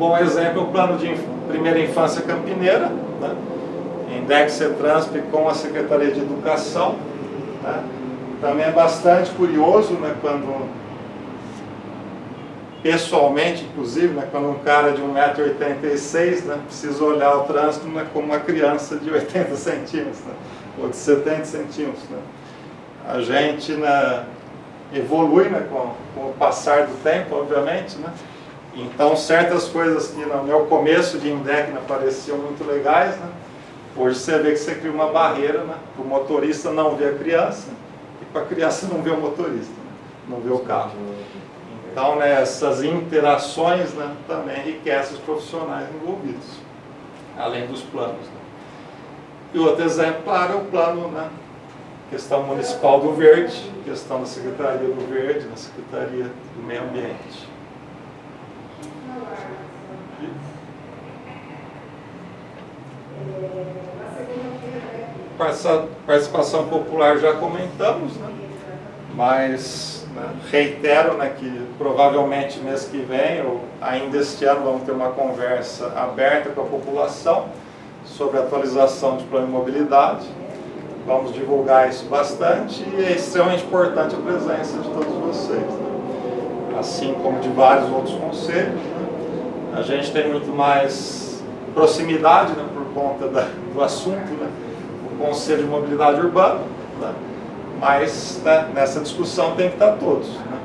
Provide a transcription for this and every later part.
bom exemplo é o plano de primeira infância campineira, né? INDEC CETRANSP com a Secretaria de Educação, né? Também é bastante curioso, né, quando, pessoalmente, inclusive, né, quando um cara de 1,86 m, né, precisa olhar o trânsito, né, como uma criança de 80 centímetros, né, ou de 70 centímetros. Né. A gente, né, evolui, né, com o passar do tempo, obviamente, né. Então, certas coisas que no meu começo de INDEC, né, pareciam muito legais, né, hoje você vê que você cria uma barreira, né, para o motorista não ver a criança e para a criança não ver o motorista, né, não ver o carro. Então, né, essas interações, né, também enriquecem os profissionais envolvidos, além dos planos. Né. E outro exemplo, claro, é o plano, né, questão municipal do verde, questão da Secretaria do Verde, da Secretaria do Meio Ambiente. Participação popular já comentamos, né? Mas, né, reitero, né, que provavelmente mês que vem ou ainda este ano vamos ter uma conversa aberta com a população sobre a atualização de plano de mobilidade. Vamos divulgar isso bastante e é extremamente importante a presença de todos vocês, né? Assim como de vários outros conselhos, né? A gente tem muito mais proximidade, né, por conta do assunto, né? O Conselho de Mobilidade Urbana, né? Mas, né, nessa discussão tem que estar todos, né?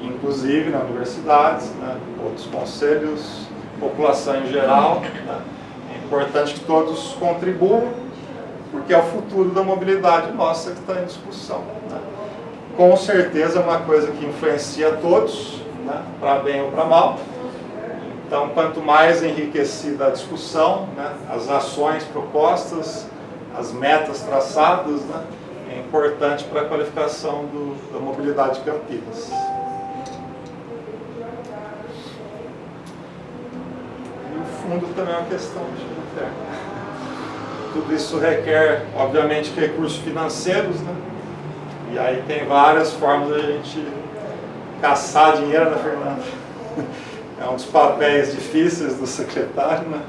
Inclusive na universidades, né, outros conselhos, população em geral, né? É importante que todos contribuam, porque é o futuro da mobilidade nossa que está em discussão, né? Com certeza é uma coisa que influencia a todos, né, para bem ou para mal. Então, quanto mais enriquecida a discussão, né, as ações propostas, as metas traçadas, né, é importante para a qualificação da mobilidade de Campinas. E o fundo também é uma questão de interna. Tudo isso requer, obviamente, recursos financeiros, né? E aí tem várias formas de a gente caçar dinheiro, né, Fernanda? É um dos papéis difíceis do secretário, né?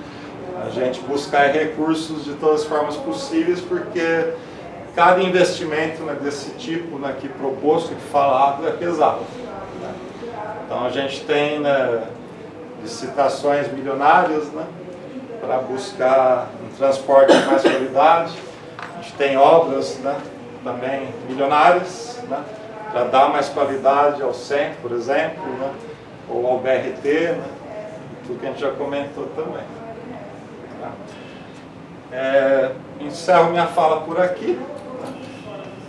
A gente buscar recursos de todas as formas possíveis, porque cada investimento, né, desse tipo, né, aqui proposto, aqui falado, é pesado, né? Então a gente tem, né, licitações milionárias, né, para buscar um transporte de mais qualidade. A gente tem obras, né, também milionárias, né, para dar mais qualidade ao centro, por exemplo, né, ou ao BRT, né, tudo que a gente já comentou também. Encerro minha fala por aqui.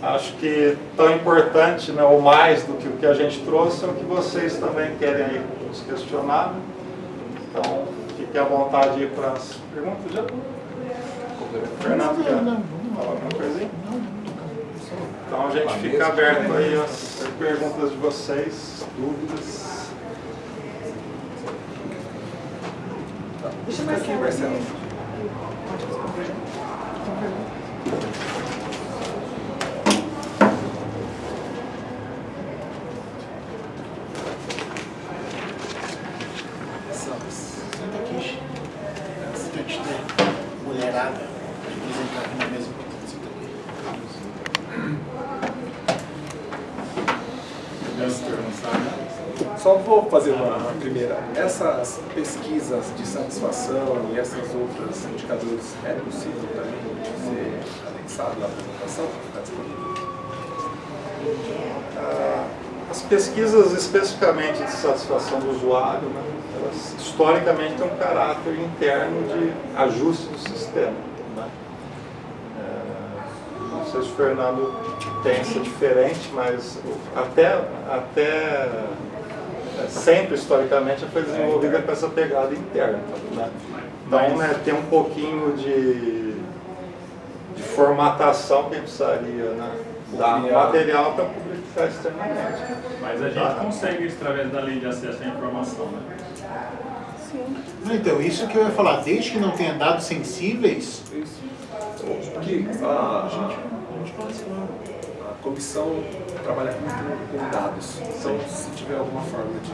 Acho que tão importante, né, ou mais do que o que a gente trouxe, é o que vocês também querem aí nos questionar. Então, fiquem à vontade aí para as perguntas. Já? Fernando, quer falar alguma coisinha? Então, a gente fica aberto aí às perguntas de vocês, dúvidas. Deixa eu aqui, Marcelo. Senta aqui. Senta aqui, mulherada. Eles entram aqui na mesa. Senta aqui. Só vou fazer uma primeira. Essas pesquisas de satisfação e essas outras indicadores, é possível também ser anexado na apresentação? Ficar disponível? As pesquisas especificamente de satisfação do usuário, né, elas historicamente têm um caráter interno de ajuste do sistema, né? Não sei se o Fernando pensa diferente, mas até sempre historicamente foi desenvolvida com essa pegada interna, né? Então, né, tem um pouquinho de formatação que precisaria, né, dar material para publicar externamente. Mas a gente consegue isso através da lei de acesso à informação, né? Sim. Então, isso que eu ia falar, desde que não tenha dados sensíveis. Isso. Que a comissão trabalha muito com dados. Então, se tiver alguma forma de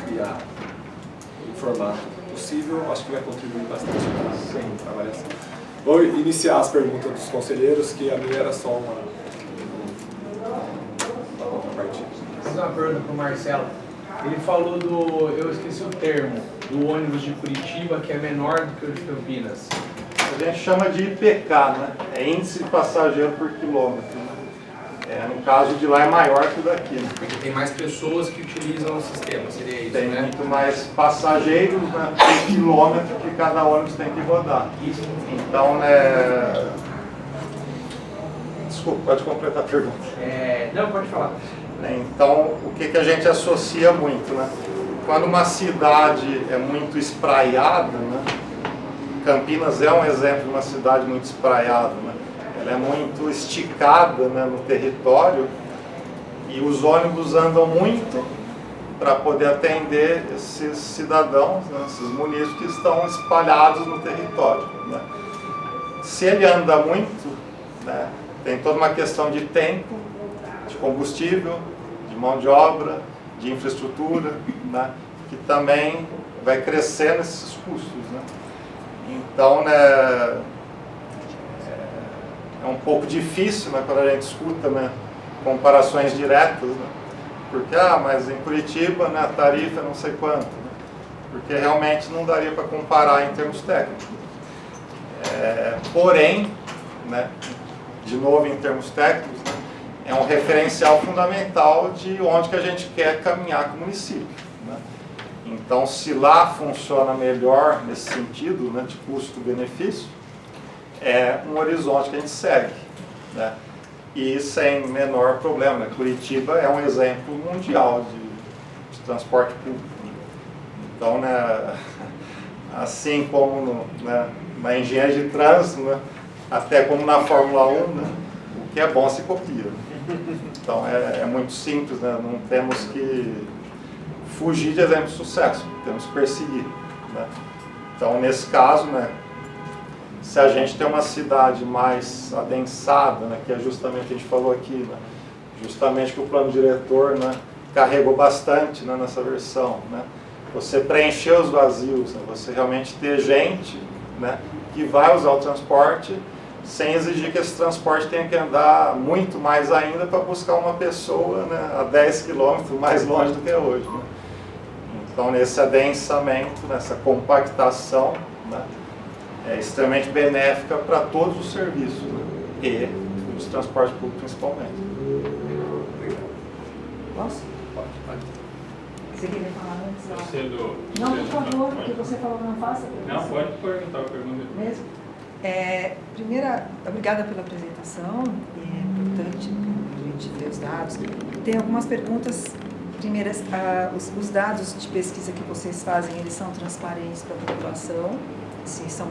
criar formato possível, acho que vai contribuir bastante para a avaliação. Vou iniciar as perguntas dos conselheiros, que a minha era só uma contrapartida. Vou fazer uma pergunta para o Marcelo. Ele falou eu esqueci o termo, do ônibus de Curitiba, que é menor do que o de Campinas. A gente chama de IPK, né? É índice de passageiro por quilômetro. Né? No caso de lá é maior que o daqui. Né? Porque tem mais pessoas que utilizam o sistema, seria isso, Tem né? muito mais passageiros, né, por quilômetro que cada ônibus tem que rodar. Isso. Então, né... Desculpa, pode completar a pergunta. Não, pode falar. Então, o que a gente associa muito, né? Quando uma cidade é muito espraiada, né? Campinas é um exemplo de uma cidade muito espraiada, né? Ela é muito esticada, né, no território, e os ônibus andam muito para poder atender esses cidadãos, né, esses munícipes que estão espalhados no território. Né? Se ele anda muito, né, tem toda uma questão de tempo, de combustível, de mão de obra, de infraestrutura, né, que também vai crescendo esses custos. Né? Então, né, é um pouco difícil, né, quando a gente escuta, né, comparações diretas, né, porque, mas em Curitiba, né, a tarifa é não sei quanto, né, porque realmente não daria para comparar em termos técnicos. Porém, né, de novo em termos técnicos, né, é um referencial fundamental de onde que a gente quer caminhar com o município. Né. Então, se lá funciona melhor nesse sentido, né, de custo-benefício, é um horizonte que a gente segue, né? E sem menor problema, né? Curitiba é um exemplo mundial de transporte público. Então, né, assim como na engenharia de trânsito, né, até como na Fórmula 1, né, o que é bom se copia. Então é muito simples, né? Não temos que fugir de exemplos de sucesso, temos que perseguir. Né? Então, nesse caso, né, se a gente tem uma cidade mais adensada, né, que é justamente o que a gente falou aqui, né, justamente que o plano diretor, né, carregou bastante, né, nessa versão, né, você preencher os vazios, né, você realmente ter gente, né, que vai usar o transporte sem exigir que esse transporte tenha que andar muito mais ainda para buscar uma pessoa, né, a 10 quilômetros mais longe do que é hoje. Né. Então, nesse adensamento, nessa compactação, né, é extremamente benéfica para todos os serviços, né? E os transportes públicos principalmente. Posso? Pode. Você queria falar antes? Não, por favor, porque você falou não faça. Não, pode perguntar a pergunta. Mesmo? Primeira, obrigada pela apresentação, é importante a gente ver os dados. Tem algumas perguntas. Primeiras, os dados de pesquisa que vocês fazem, eles são transparentes para a população? Se são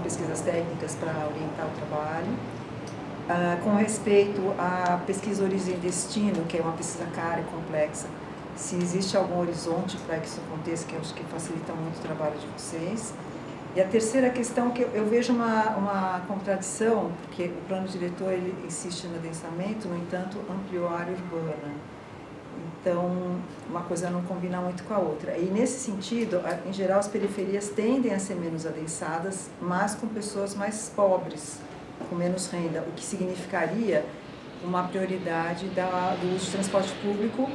pesquisas técnicas para orientar o trabalho. Com respeito à pesquisa origem e destino, que é uma pesquisa cara e complexa, se existe algum horizonte para que isso aconteça, que eu acho que facilita muito o trabalho de vocês. E a terceira questão, que eu vejo uma contradição, porque o plano diretor ele insiste no adensamento, no entanto, ampliou a área urbana. Então, uma coisa não combina muito com a outra. E nesse sentido, em geral, as periferias tendem a ser menos adensadas, mas com pessoas mais pobres, com menos renda, o que significaria uma prioridade do uso de transporte público,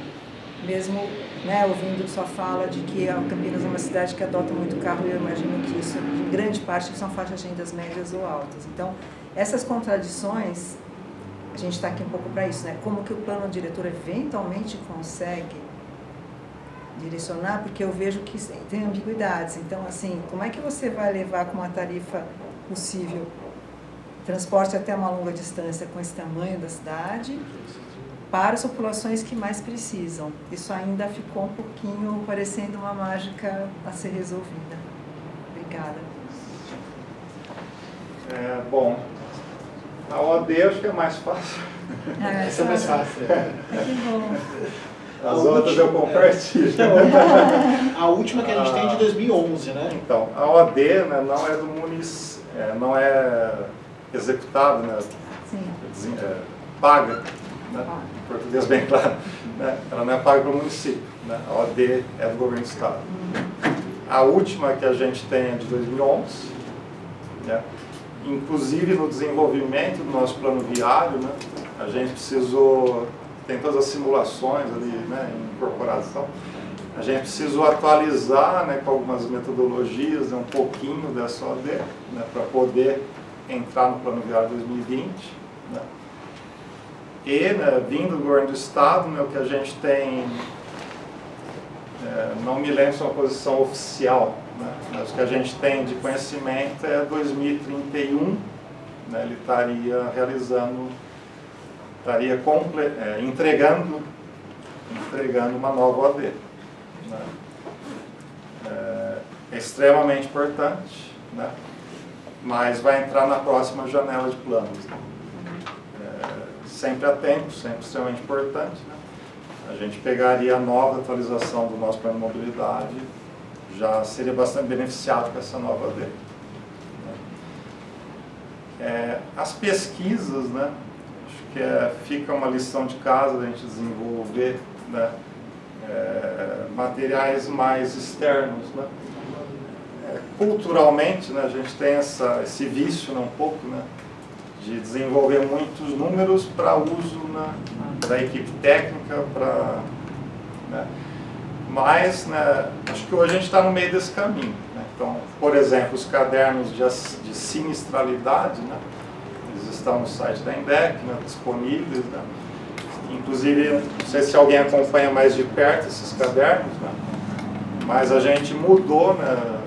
mesmo, né, ouvindo sua fala de que a Campinas é uma cidade que adota muito carro, e eu imagino que isso, em grande parte, são faixas de rendas médias ou altas. Então, essas contradições, a gente está aqui um pouco para isso, né? Como que o plano diretor eventualmente consegue direcionar, porque eu vejo que tem ambiguidades. Então, assim, como é que você vai levar com uma tarifa possível transporte até uma longa distância com esse tamanho da cidade para as populações que mais precisam? Isso ainda ficou um pouquinho parecendo uma mágica a ser resolvida. Obrigada. Bom, a OD acho que é mais fácil. Essa é mais fácil. Que bom. As outras eu compartilho. A última que a gente tem é de 2011, né? Então, a OD, né, não é do município, não é executada, né, Sim. paga, né, em português bem claro, né, ela não é paga pelo município, né, a OD é do governo do estado. A última que a gente tem é de 2011, né? Inclusive no desenvolvimento do nosso plano viário, né? A gente precisou, tem todas as simulações ali, né, incorporadas e tal. A gente precisou atualizar, né, com algumas metodologias, né, um pouquinho dessa OD, né, para poder entrar no plano viário 2020. Né? E, né, vindo do governo do estado, né, o que a gente tem, não me lembro se é uma posição oficial, né, mas o que a gente tem de conhecimento é 2031, né, ele estaria realizando, entregando uma nova OD. Né? É extremamente importante, né? Mas vai entrar na próxima janela de planos. Né? Sempre a tempo, sempre extremamente importante. Né? A gente pegaria a nova atualização do nosso plano de mobilidade, já seria bastante beneficiado com essa nova OD. Né? As pesquisas, né? Acho que fica uma lição de casa da gente desenvolver, né? Materiais mais externos, né? Culturalmente, né, a gente tem esse vício, né, um pouco, né, de desenvolver muitos números para uso, né, da equipe técnica, né, mas, né, acho que hoje a gente está no meio desse caminho. Né? Então, por exemplo, os cadernos de sinistralidade, né, eles estão no site da INDEC, né, disponíveis, né? Inclusive, não sei se alguém acompanha mais de perto esses cadernos, né? Mas a gente mudou, né?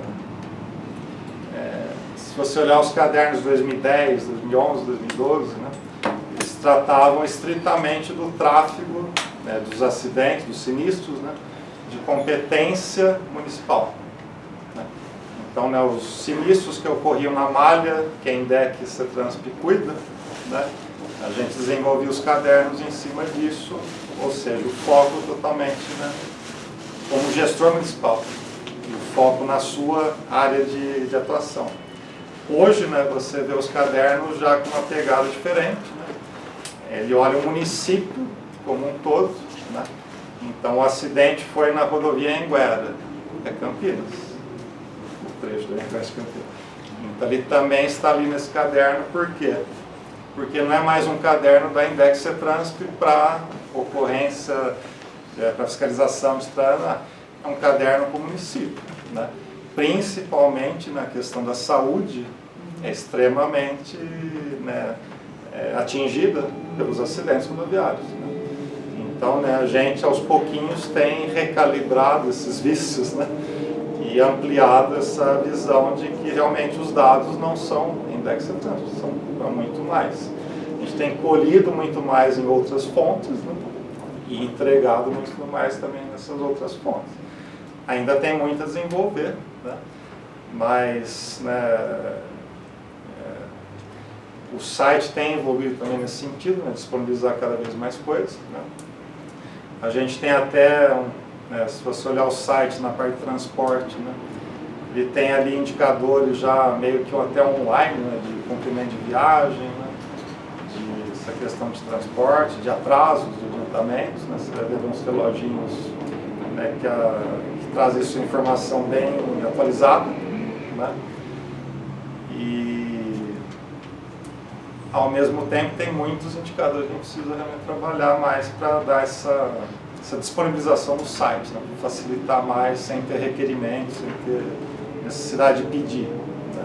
Se você olhar os cadernos de 2010, 2011, 2012, né? Eles tratavam estritamente do tráfego, né? Dos acidentes, dos sinistros, né? De competência municipal. Né? Então, né, os sinistros que ocorriam na malha, que a INDEC e a CETRANSP cuida, né? A gente desenvolvia os cadernos em cima disso, ou seja, o foco totalmente, né, como gestor municipal, e o foco na sua área de atuação. Hoje, né, você vê os cadernos já com uma pegada diferente, né? Ele olha o município como um todo, né? Então o acidente foi na rodovia Anguera, é Campinas, o trecho da Anguera de Campinas. Então ele também está ali nesse caderno, por quê? Porque não é mais um caderno da INDEC CETRANSP para ocorrência, para fiscalização de estrada, é um caderno para o município. Né? Principalmente na questão da saúde, é extremamente, né, atingida pelos acidentes rodoviários. Né? Então, né, a gente aos pouquinhos tem recalibrado esses vícios, né? E ampliado essa visão de que realmente os dados não são indexados, são muito mais. A gente tem colhido muito mais em outras fontes, né? E entregado muito mais também nessas outras fontes. Ainda tem muito a desenvolver, né? Mas, né, o site tem evoluído também nesse sentido, né? Disponibilizar cada vez mais coisas. Né? A gente tem até, se você olhar o site na parte de transporte, né? Ele tem ali indicadores já meio que até online, né? De cumprimento de viagem, né? De essa questão de transporte, de atrasos, de adiantamentos, né? Você vai ver uns reloginhos, né? que traz essa informação bem atualizada, né? E ao mesmo tempo tem muitos indicadores que a gente precisa realmente trabalhar mais para dar essa disponibilização no site, né? Para facilitar mais, sem ter requerimentos, sem ter necessidade de pedir. Né?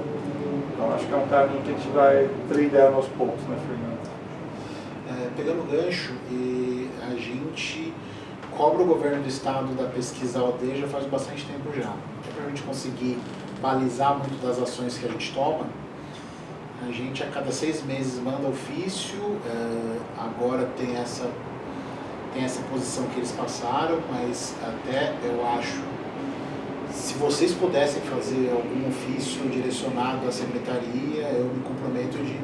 Então acho que é um caminho que a gente vai trilhando aos poucos, né, Fernando? Pegando o gancho, e a gente cobra o governo do estado da pesquisa OD já faz bastante tempo já. Então, para a gente conseguir balizar muito das ações que a gente toma, a gente a cada 6 meses manda ofício, agora tem essa posição que eles passaram, mas até eu acho, se vocês pudessem fazer algum ofício direcionado à secretaria, eu me comprometo de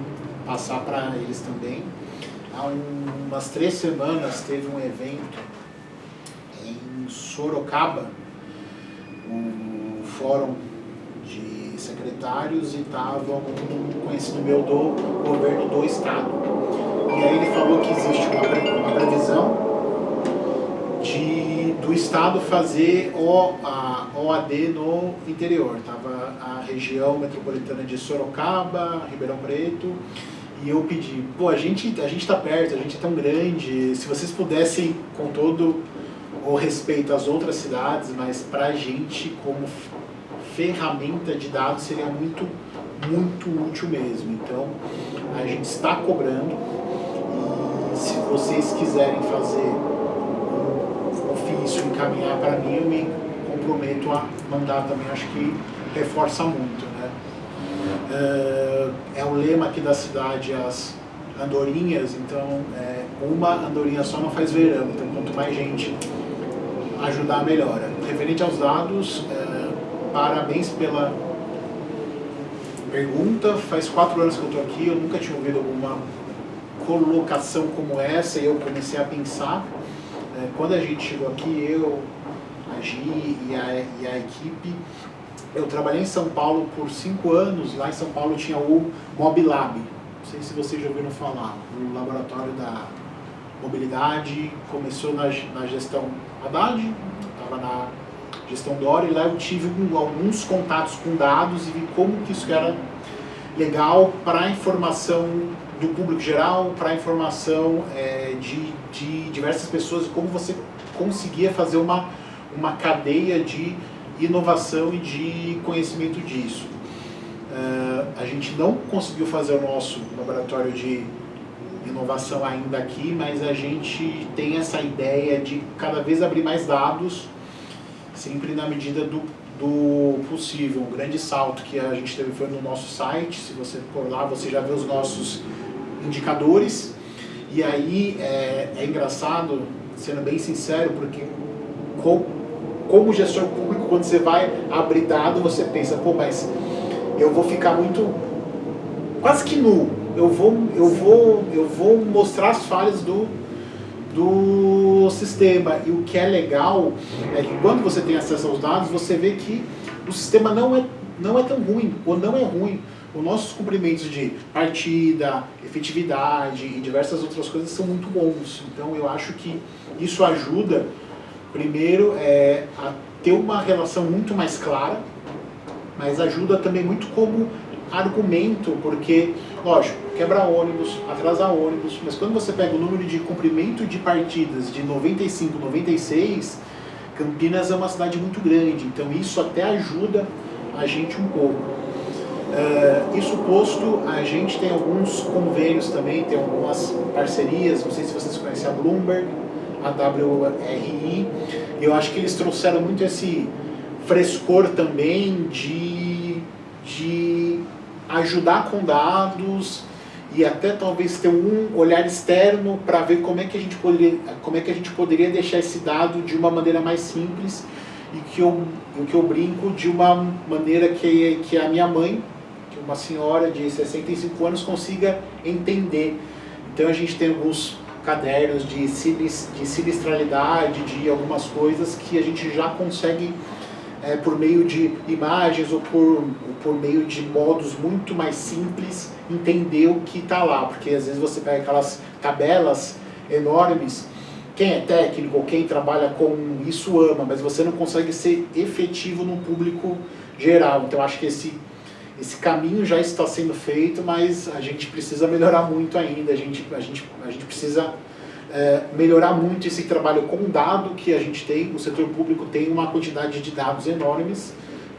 passar para eles também. Há umas 3 semanas teve um evento em Sorocaba, um fórum de secretários, e estava um conhecido meu do governo do estado. E aí ele falou que existe uma previsão de do Estado fazer a OAD no interior. Estava a região metropolitana de Sorocaba, Ribeirão Preto, e eu pedi, pô, a gente está perto, a gente é tão grande, se vocês pudessem, com todo o respeito às outras cidades, mas para a gente, como ferramenta de dados, seria muito, muito útil mesmo. Então, a gente está cobrando, e se vocês quiserem fazer ofício, encaminhar para mim, eu me comprometo a mandar também, acho que reforça muito, né? É o lema aqui da cidade, as andorinhas, então uma andorinha só não faz verão, então quanto mais gente ajudar, melhor. Referente aos dados, parabéns pela pergunta, faz 4 anos que eu estou aqui, eu nunca tinha ouvido alguma colocação como essa, e eu comecei a pensar. Quando a gente chegou aqui, eu, a Gi e a equipe, eu trabalhei em São Paulo por 5 anos, lá em São Paulo tinha o MobLab, não sei se vocês já ouviram falar, o laboratório da mobilidade, começou na gestão Haddad, estava na gestão Dória, e lá eu tive alguns contatos com dados e vi como que isso era legal para a informação do público geral, para a informação de diversas pessoas, e como você conseguia fazer uma cadeia de inovação e de conhecimento disso. A gente não conseguiu fazer o nosso laboratório de inovação ainda aqui, mas a gente tem essa ideia de cada vez abrir mais dados, sempre na medida do possível. Um grande salto que a gente teve foi no nosso site. Se você for lá, você já vê os nossos indicadores, e aí é engraçado, sendo bem sincero, porque como gestor público, quando você vai abrir dado, você pensa, pô, mas eu vou ficar muito, quase que nu, eu vou mostrar as falhas do sistema. E o que é legal é que quando você tem acesso aos dados, você vê que o sistema não é tão ruim, ou não é ruim. Os nossos cumprimentos de partida, efetividade e diversas outras coisas são muito bons. Então eu acho que isso ajuda, primeiro, a ter uma relação muito mais clara, mas ajuda também muito como argumento, porque, lógico, quebrar ônibus, atrasar ônibus, mas quando você pega o número de cumprimento de partidas de 95, 96, Campinas é uma cidade muito grande, então isso até ajuda a gente um pouco. Isso posto, a gente tem alguns convênios também, tem algumas parcerias, não sei se vocês conhecem a Bloomberg, a WRI, eu acho que eles trouxeram muito esse frescor também de ajudar com dados e até talvez ter um olhar externo para ver como é que a gente poderia deixar esse dado de uma maneira mais simples, e que eu brinco de uma maneira que a minha mãe, que uma senhora de 65 anos, consiga entender. Então a gente tem alguns cadernos de sinistralidade, de algumas coisas que a gente já consegue, por meio de imagens ou por meio de modos muito mais simples, entender o que está lá. Porque às vezes você pega aquelas tabelas enormes, quem é técnico, quem trabalha com isso ama, mas você não consegue ser efetivo no público geral. Então acho que esse caminho já está sendo feito, mas a gente precisa melhorar muito ainda. A gente precisa melhorar muito esse trabalho com dado que a gente tem. O setor público tem uma quantidade de dados enormes,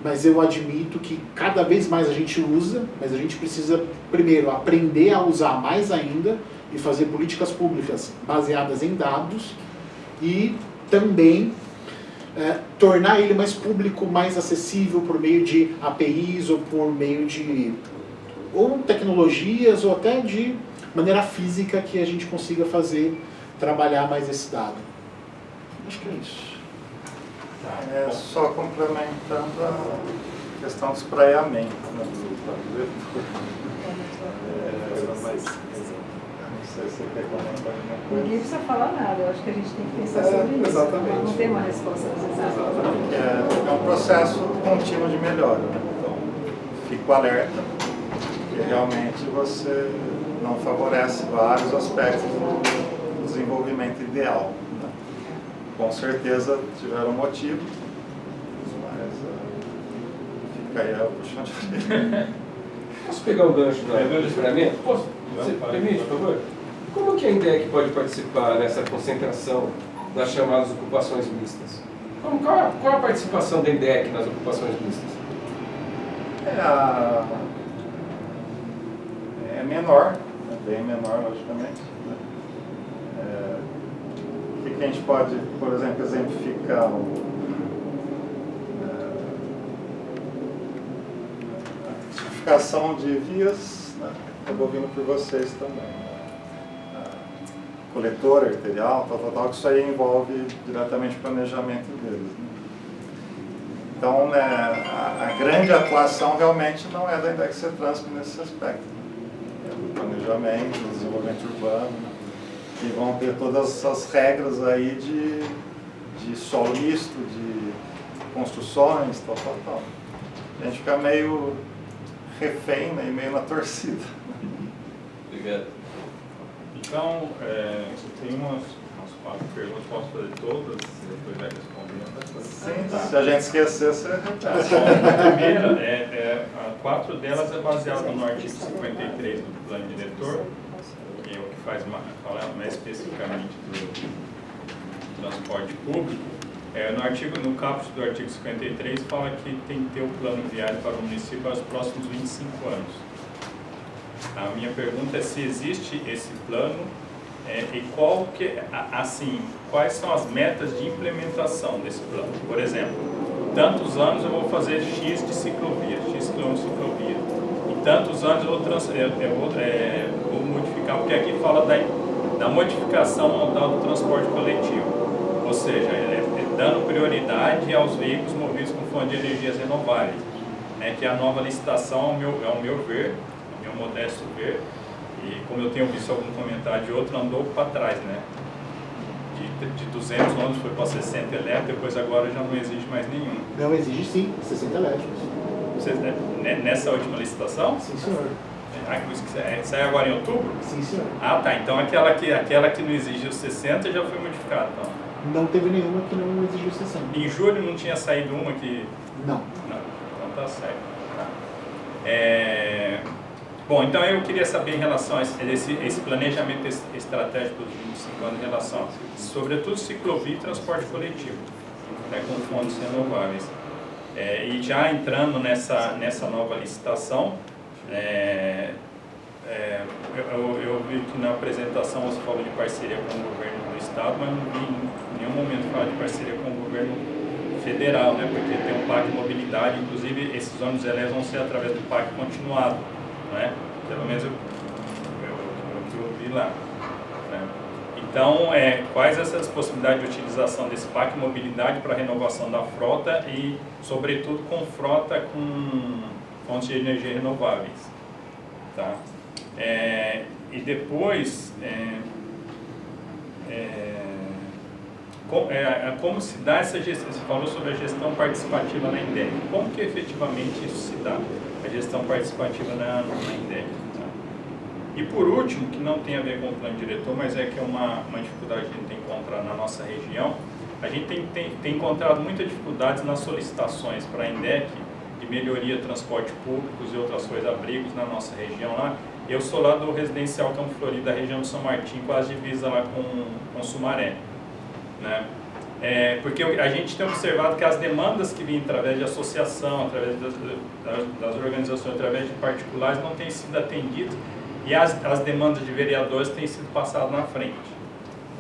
mas eu admito que cada vez mais a gente usa, mas a gente precisa, primeiro, aprender a usar mais ainda e fazer políticas públicas baseadas em dados, e também tornar ele mais público, mais acessível por meio de APIs ou por meio de tecnologias ou até de maneira física, que a gente consiga trabalhar mais esse dado. Acho que é isso. Só complementando a questão do espraiamento, né? Não sei se você quer comentar alguma coisa. Ninguém precisa falar nada, eu acho que a gente tem que pensar sobre isso. Exatamente. Não tem uma resposta exatamente. É um processo contínuo de melhora, né? Então, fico alerta, porque realmente você não favorece vários aspectos do desenvolvimento ideal, né? com certeza tiveram motivo, mas fica aí a puxão de orelha. Posso pegar um gancho no experimento? Posso? Você permite, por favor? Como que a INDEC pode participar nessa concentração das chamadas ocupações mistas? Qual a participação da INDEC nas ocupações mistas? É menor, é bem menor, logicamente. Né? O que a gente pode, por exemplo, exemplificar? A tipificação de vias, né? Acabou vindo por vocês também. Coletor arterial, tal, que isso aí envolve diretamente o planejamento deles. Né? Então, né, a grande atuação realmente não é da INDEC-CETRANSP nesse aspecto. É do planejamento, do desenvolvimento urbano, que vão ter todas as regras aí de solo misto, de construções, tal. A gente fica meio refém, né, e meio na torcida. Obrigado. Então, tem umas 4 perguntas, posso fazer todas, se depois vai responder. Sim, se a gente esquecer, você repete. A primeira, 4 delas é baseada no artigo 53 do Plano Diretor, que é o que fala mais especificamente do transporte público. No caput do artigo 53 fala que tem que ter o plano viário para o município para os próximos 25 anos. A minha pergunta é se existe esse plano e quais são as metas de implementação desse plano. Por exemplo, tantos anos eu vou fazer X de ciclovia, X quilômetros de ciclovia. Em tantos anos eu vou modificar, porque aqui fala da modificação modal do transporte coletivo. Ou seja, dando prioridade aos veículos movidos com fonte de energias renováveis, né, que é a nova licitação, ao meu ver, modesto ver, e como eu tenho visto algum comentário de outro, andou para trás, né? De 200 ônibus foi para 60 elétricos, depois agora já não exige mais nenhum. Não, exige sim, 60 elétricos. Nessa última licitação? Sim, senhor. Sai agora em outubro? Sim, senhor. Ah, tá. Então aquela que não exige os 60 já foi modificada, então. Não teve nenhuma que não exigiu 60. Em julho não tinha saído uma que... Não. Não, então tá certo. Tá. Bom, então eu queria saber em relação a esse planejamento estratégico dos 25 anos em relação, sobretudo, ciclovia e transporte coletivo, né, com fontes renováveis. E já entrando nessa nova licitação, eu vi que na apresentação você falou de parceria com o governo do estado, mas não vi em nenhum momento falar de parceria com o governo federal, né, porque tem um PAC mobilidade, inclusive esses ônibus elétricos vão ser através do PAC continuado. Né? Pelo menos eu vi lá. Né? Então, quais essas possibilidades de utilização desse PAC mobilidade para a renovação da frota e, sobretudo, com frota com fontes de energia renováveis? Tá? E depois, como se dá essa gestão? Você falou sobre a gestão participativa na INDEC. Como que efetivamente isso se dá? A gestão participativa na INDEC. Tá? E por último, que não tem a ver com o plano diretor, mas que é uma dificuldade que a gente tem encontrado na nossa região, a gente tem encontrado muitas dificuldades nas solicitações para a INDEC de melhoria de transporte públicos e outras coisas, abrigos na nossa região lá. Eu sou lá do residencial Campo Florido, da região de São Martim, quase divisa lá com Sumaré. Né? Porque a gente tem observado que as demandas que vêm através de associação, através das organizações, através de particulares, não têm sido atendidas e as demandas de vereadores têm sido passadas na frente.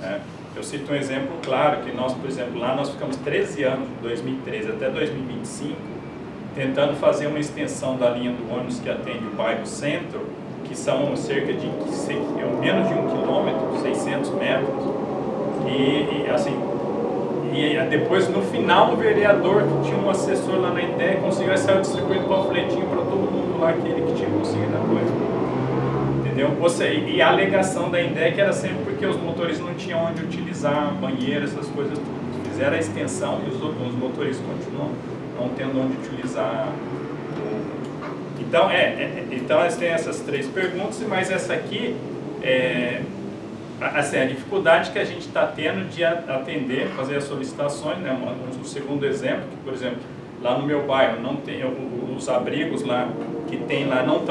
Né? Eu cito um exemplo claro, que nós, por exemplo, lá nós ficamos 13 anos, de 2013 até 2025, tentando fazer uma extensão da linha do ônibus que atende o bairro Centro, que são cerca de menos de 1 quilômetro, 600 metros, e depois, no final, o vereador, que tinha um assessor lá na INDEC, conseguiu sair distribuindo panfletinho para todo mundo lá, aquele que tinha conseguido a coisa. Entendeu? E a alegação da INDEC era sempre porque os motoristas não tinham onde utilizar banheiro, essas coisas tudo. Fizeram a extensão e os motoristas continuam não tendo onde utilizar. Então, eles têm essas 3 perguntas, mas essa aqui Assim, a dificuldade que a gente está tendo de atender, fazer as solicitações, né? Um segundo exemplo, que, por exemplo, lá no meu bairro não tem os abrigos lá que tem lá não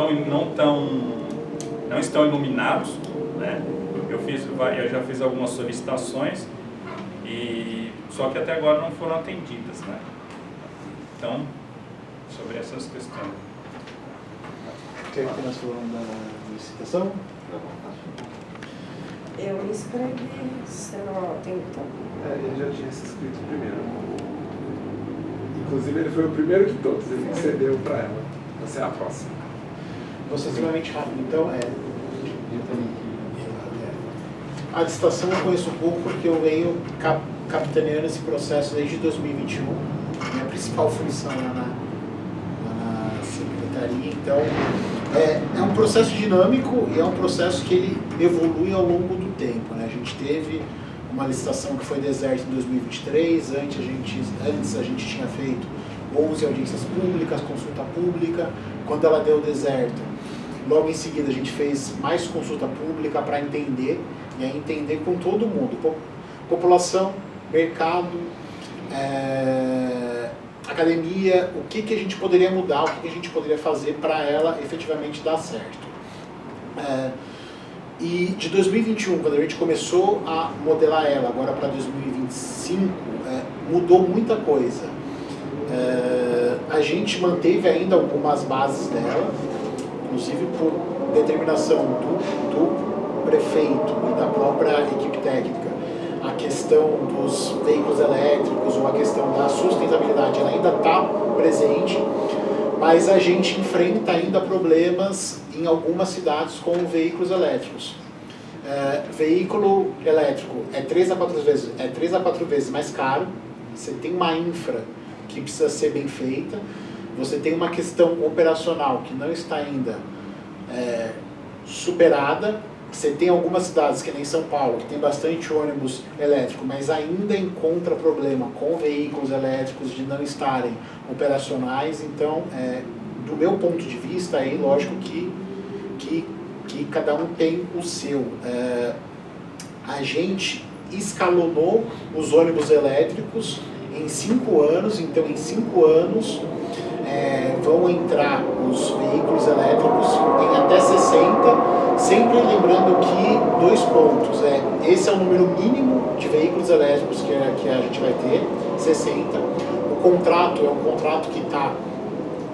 estão iluminados, né? Eu já fiz algumas solicitações só que até agora não foram atendidas, né? Então, sobre essas questões. O que nós falamos da licitação? Eu escrevi, você não tem então. Ele já tinha se inscrito primeiro. Inclusive, ele foi o primeiro de todos, ele cedeu para ela. Você é a próxima. Vou ser extremamente rápido, então. A licitação eu conheço um pouco porque eu venho capitaneando esse processo desde 2021. Minha principal função lá na secretaria. Então, é um processo dinâmico e é um processo que ele evolui ao longo do tempo, né? A gente teve uma licitação que foi deserta em 2023, antes a gente tinha feito 11 audiências públicas, consulta pública. Quando ela deu deserto, logo em seguida a gente fez mais consulta pública para entender, e aí entender com todo mundo, população, mercado, academia, o que a gente poderia mudar, o que a gente poderia fazer para ela efetivamente dar certo. E de 2021, quando a gente começou a modelar ela, agora para 2025, mudou muita coisa. A gente manteve ainda algumas bases dela, inclusive por determinação do prefeito e da própria equipe técnica, a questão dos veículos elétricos ou a questão da sustentabilidade, ela ainda está presente, mas a gente enfrenta ainda problemas em algumas cidades com veículos elétricos. Veículo elétrico é 3 a 4 vezes mais caro, você tem uma infra que precisa ser bem feita, você tem uma questão operacional que não está ainda superada. Você tem algumas cidades, que nem São Paulo, que tem bastante ônibus elétrico, mas ainda encontra problema com veículos elétricos de não estarem operacionais. Então, do meu ponto de vista, aí, lógico que cada um tem o seu. A gente escalonou os ônibus elétricos em 5 anos, então em 5 anos vão entrar os veículos elétricos em até 60, sempre lembrando que 2 pontos, esse é o número mínimo de veículos elétricos que a gente vai ter, 60. O contrato é um contrato que está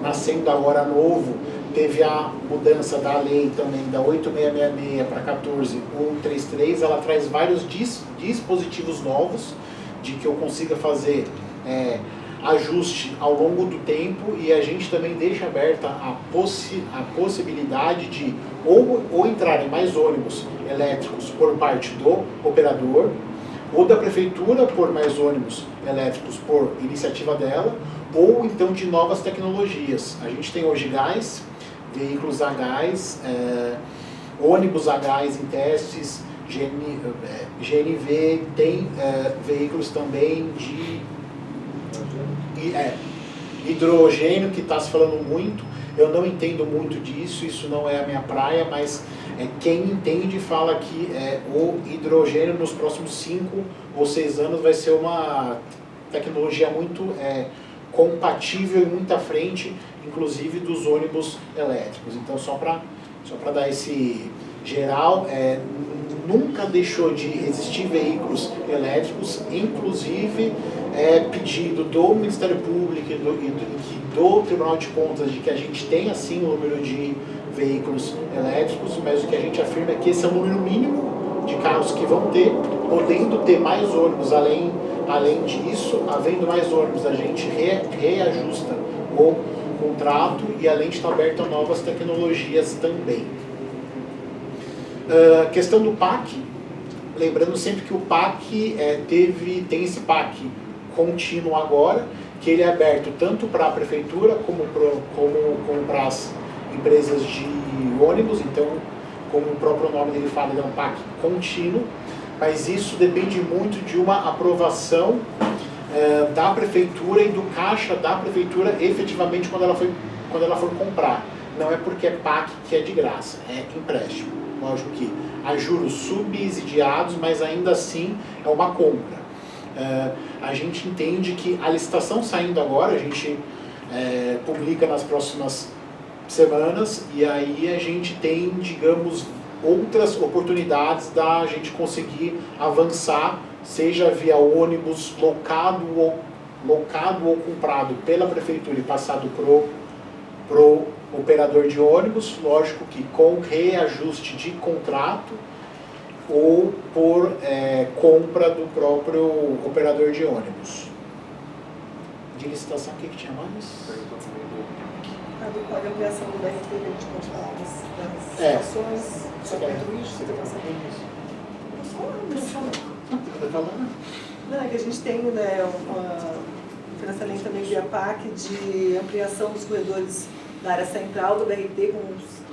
nascendo agora novo, teve a mudança da lei também da 8666 para 14133, ela traz vários dispositivos novos de que eu consiga fazer ajuste ao longo do tempo, e a gente também deixa aberta a possibilidade de ou entrarem mais ônibus elétricos por parte do operador, ou da prefeitura por mais ônibus elétricos por iniciativa dela, ou então de novas tecnologias. A gente tem hoje gás, veículos a gás, ônibus a gás em testes, GNV, tem veículos também de hidrogênio, que está se falando muito. Eu não entendo muito disso, isso não é a minha praia, mas quem entende fala que o hidrogênio nos próximos 5 ou 6 anos vai ser uma tecnologia muito compatível e muito à frente, inclusive dos ônibus elétricos. Então, só para dar esse geral, nunca deixou de existir veículos elétricos, inclusive pedido do Ministério Público e do Tribunal de Contas de que a gente tenha sim o número de veículos elétricos, mas o que a gente afirma é que esse é o número mínimo de carros que vão ter, podendo ter mais ônibus além disso, havendo mais ônibus, a gente reajusta o contrato e além de estar aberto a novas tecnologias também. Questão do PAC, lembrando sempre que o PAC tem esse PAC contínuo agora, que ele é aberto tanto para a prefeitura como para as empresas de ônibus, então, como o próprio nome dele fala, ele é um PAC contínuo, mas isso depende muito de uma aprovação da prefeitura e do caixa da prefeitura efetivamente quando ela for comprar. Não é porque é PAC que é de graça, é empréstimo. lógico que há juros subsidiados, mas ainda assim é uma compra. A gente entende que a licitação saindo agora, a gente publica nas próximas semanas, e aí a gente tem, digamos, outras oportunidades da gente conseguir avançar, seja via ônibus locado ou comprado pela prefeitura e passado pro operador de ônibus, lógico que com reajuste de contrato, ou por compra do próprio operador de ônibus. De licitação, o que tinha mais? A ampliação do BRT, que a gente pode falar das estações, só para isso, você está passando isso. Posso falar? Não, é que a gente tem, né, um financiamento também via PAC de ampliação dos corredores da área central do BRT,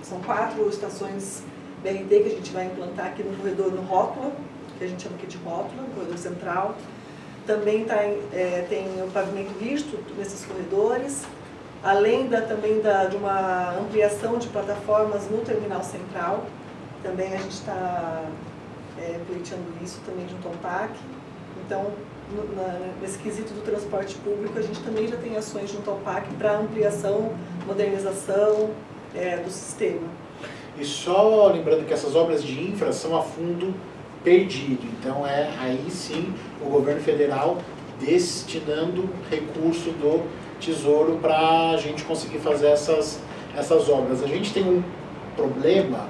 são 4 estações BRT que a gente vai implantar aqui no corredor no Rótula, que a gente chama aqui de Rótula, no corredor central. Também tem o pavimento rígido nesses corredores, além de uma ampliação de plataformas no terminal central. Também a gente está pleiteando isso também junto ao PAC. Então, nesse quesito do transporte público, a gente também já tem ações junto ao PAC para ampliação, modernização do sistema. E só lembrando que essas obras de infra são a fundo perdido, então aí sim o governo federal destinando recurso do Tesouro para a gente conseguir fazer essas obras. A gente tem um problema,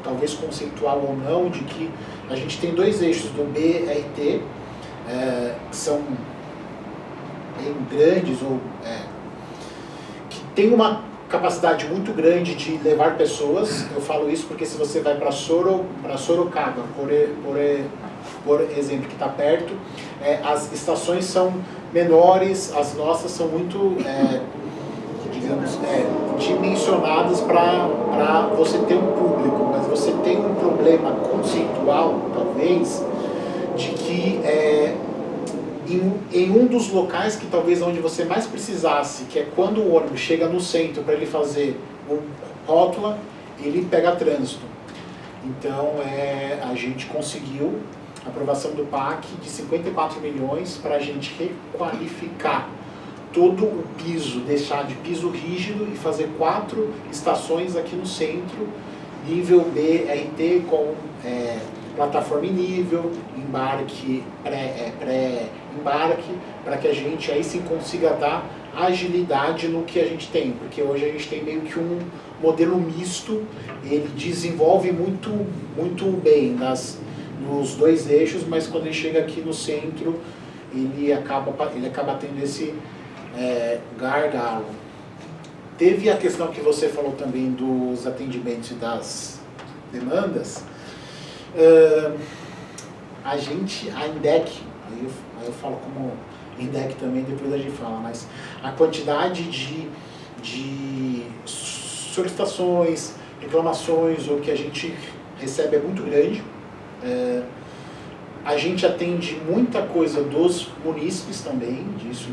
talvez conceitual ou não, de que a gente tem 2 eixos do BRT, que são bem grandes, que tem uma capacidade muito grande de levar pessoas. Eu falo isso porque se você vai para Sorocaba, por exemplo, que está perto, as estações são menores, as nossas são muito, digamos, dimensionadas para você ter um público, mas você tem um problema conceitual, talvez, de que em um dos locais que talvez onde você mais precisasse, que é quando o ônibus chega no centro para ele fazer o rótula, ele pega trânsito. Então a gente conseguiu a aprovação do PAC de 54 milhões para a gente requalificar todo o piso, deixar de piso rígido e fazer 4 estações aqui no centro, nível BRT com plataforma em nível, embarque, pré-embarque, para que a gente aí sim consiga dar agilidade no que a gente tem, porque hoje a gente tem meio que um modelo misto, ele desenvolve muito bem nos 2 eixos, mas quando ele chega aqui no centro, ele acaba tendo esse gargalo. Teve a questão que você falou também dos atendimentos e das demandas. A INDEC, aí eu falo como INDEC também, depois a gente fala, mas a quantidade de solicitações, reclamações, ou que a gente recebe é muito grande. A gente atende muita coisa dos munícipes também, disso